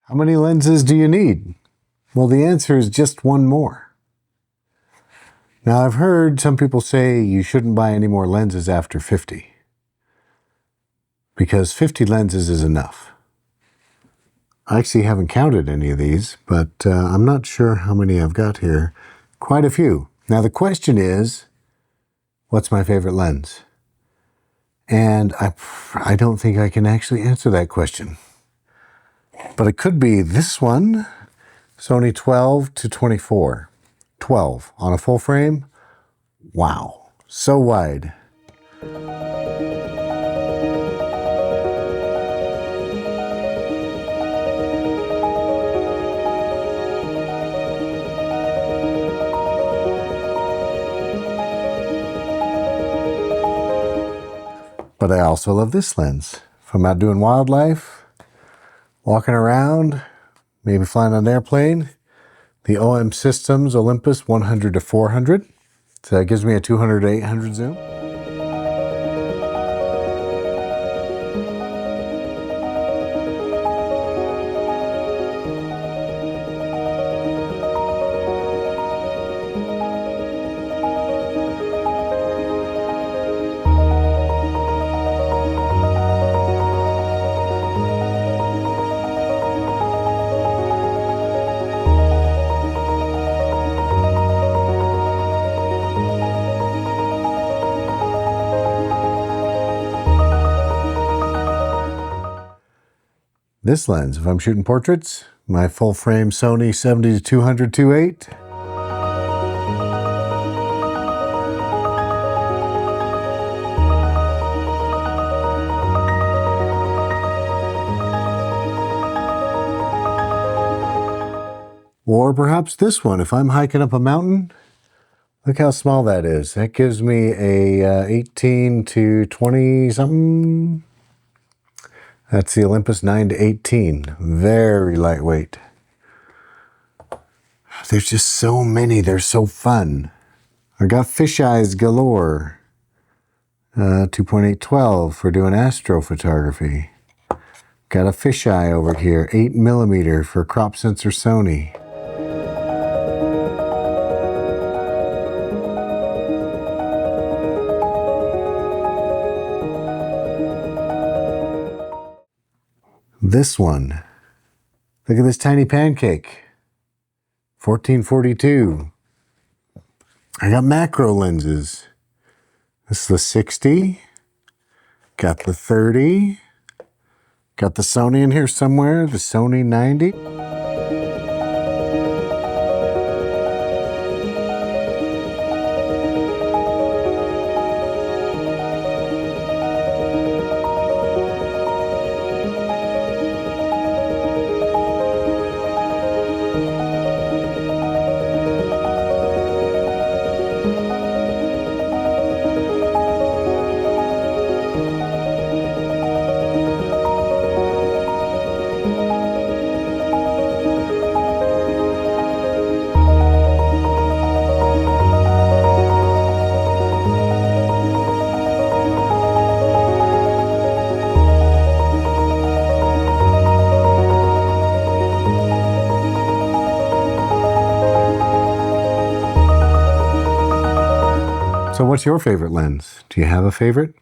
How many lenses do you need? Well, the answer is just one more. Now, I've heard some people say you shouldn't buy any more lenses after 50, because 50 lenses is enough. I actually haven't counted any of these, but I'm not sure how many I've got here. Quite a few. Now, the question is, what's my favorite lens? And I don't think I can actually answer that question. But it could be this one, Sony 12-24. 12 on a full frame. Wow, so wide. But I also love this lens. If I'm out doing wildlife, walking around, maybe flying on an airplane, the OM Systems Olympus 100-400. So that gives me a 200-800 zoom. This lens, if I'm shooting portraits, my full frame Sony 70-200 2.8. Or perhaps this one, if I'm hiking up a mountain. Look how small that is. That gives me a 18-20 something. That's the Olympus 9-18. Very lightweight. There's just so many. They're so fun. I got fisheyes galore. 2.8 12 for doing astrophotography. Got a fisheye over here. 8mm for crop sensor Sony. This one, look at this tiny pancake, 1442. I got macro lenses. This is the 60, got the 30, got the Sony in here somewhere, the Sony 90. So what's your favorite lens? Do you have a favorite?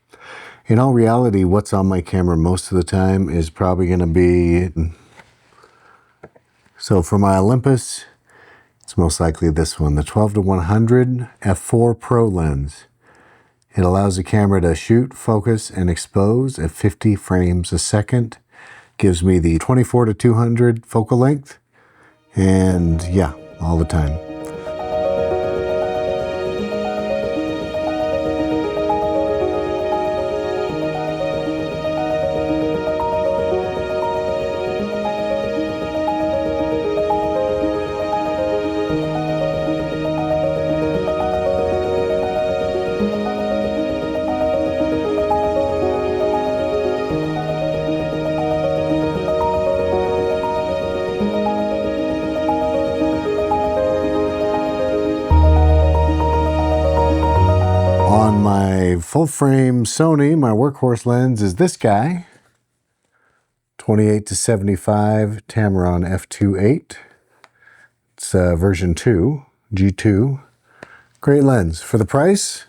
In all reality, what's on my camera most of the time is probably going to be... So for my Olympus, it's most likely this one, the 12-100 F4 Pro lens. It allows the camera to shoot, focus, and expose at 50 frames a second. Gives me the 24-200 focal length. And yeah, all the time. On my full frame Sony, my workhorse lens is this guy, 28 to 75 Tamron F2.8. It's version 2, G2. Great lens. For the price,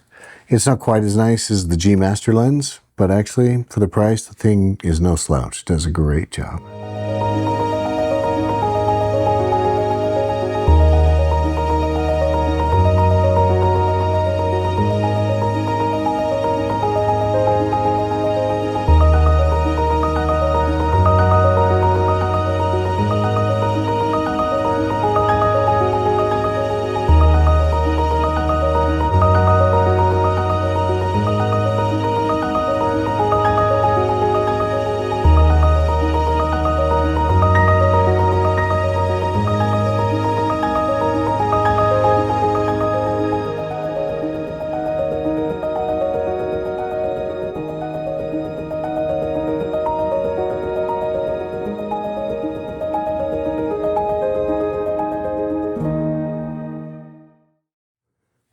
it's not quite as nice as the G Master lens, but actually, for the price, the thing is no slouch. It does a great job.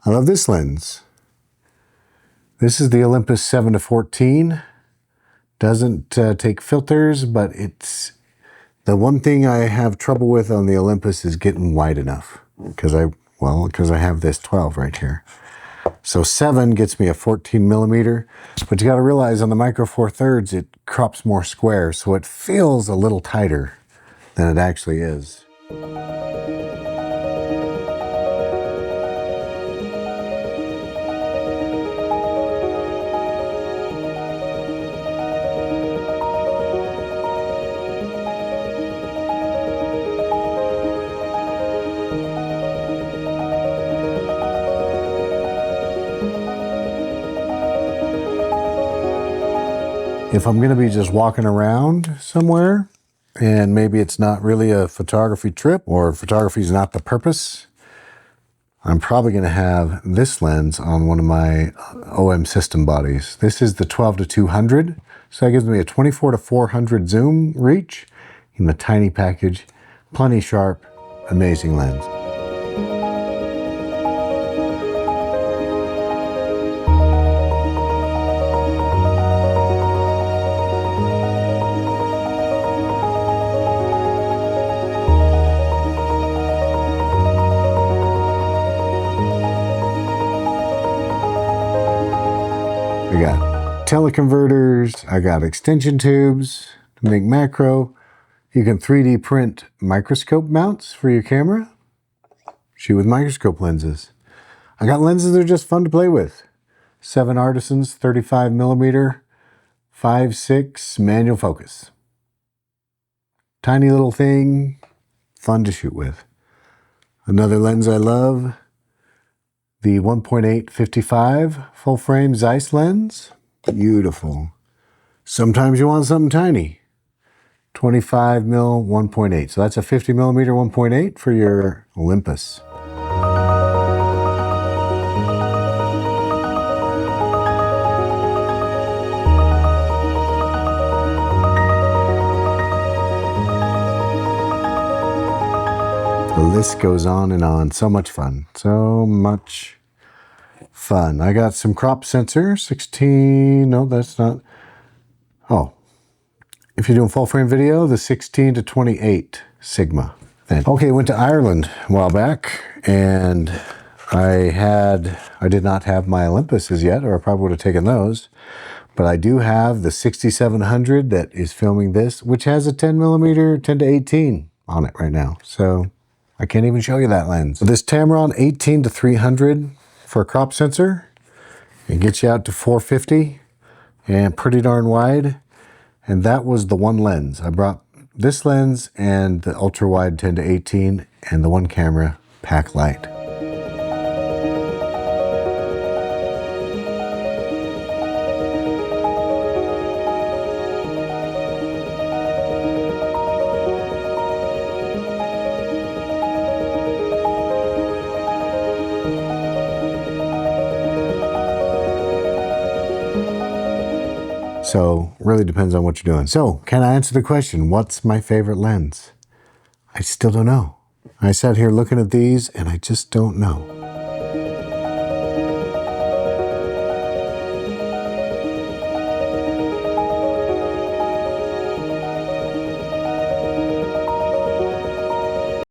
I love this lens. This is the Olympus 7 to 14. Doesn't take filters, but it's the one thing I have trouble with on the Olympus is getting wide enough because I have this 12 right here. So 7 gets me a 14 millimeter, but you got to realize on the Micro Four Thirds it crops more square, so it feels a little tighter than it actually is. If I'm going to be just walking around somewhere and maybe it's not really a photography trip or photography is not the purpose, I'm probably going to have this lens on one of my OM system bodies. This is the 12 to 200, so that gives me a 24 to 400 zoom reach in the tiny package. Plenty sharp, amazing lens. I got teleconverters, I got extension tubes to make macro. You can 3D print microscope mounts for your camera. Shoot with microscope lenses. I got lenses that are just fun to play with. 7 Artisans, 35 millimeter, 5.6 manual focus. Tiny little thing, fun to shoot with. Another lens I love, the 1.8 55 full frame Zeiss lens. Beautiful. Sometimes you want something tiny. 25 mil 1.8. So that's a 50 millimeter 1.8 for your Olympus. The list goes on and on. So much fun. So much fun. I got some crop sensor, 16. No, that's not. Oh, if you're doing full frame video, the 16 to 28 Sigma. Then. Okay, went to Ireland a while back, and I did not have my Olympuses yet, or I probably would have taken those. But I do have the 6700 that is filming this, which has a 10 millimeter 10 to 18 on it right now. So I can't even show you that lens. So this Tamron 18 to 300 for a crop sensor. It gets you out to 450 and pretty darn wide. And that was the one lens. I brought this lens and the ultra wide 10 to 18 and the one camera pack light. So really depends on what you're doing. So can I answer the question, what's my favorite lens? I still don't know. I sat here looking at these and I just don't know.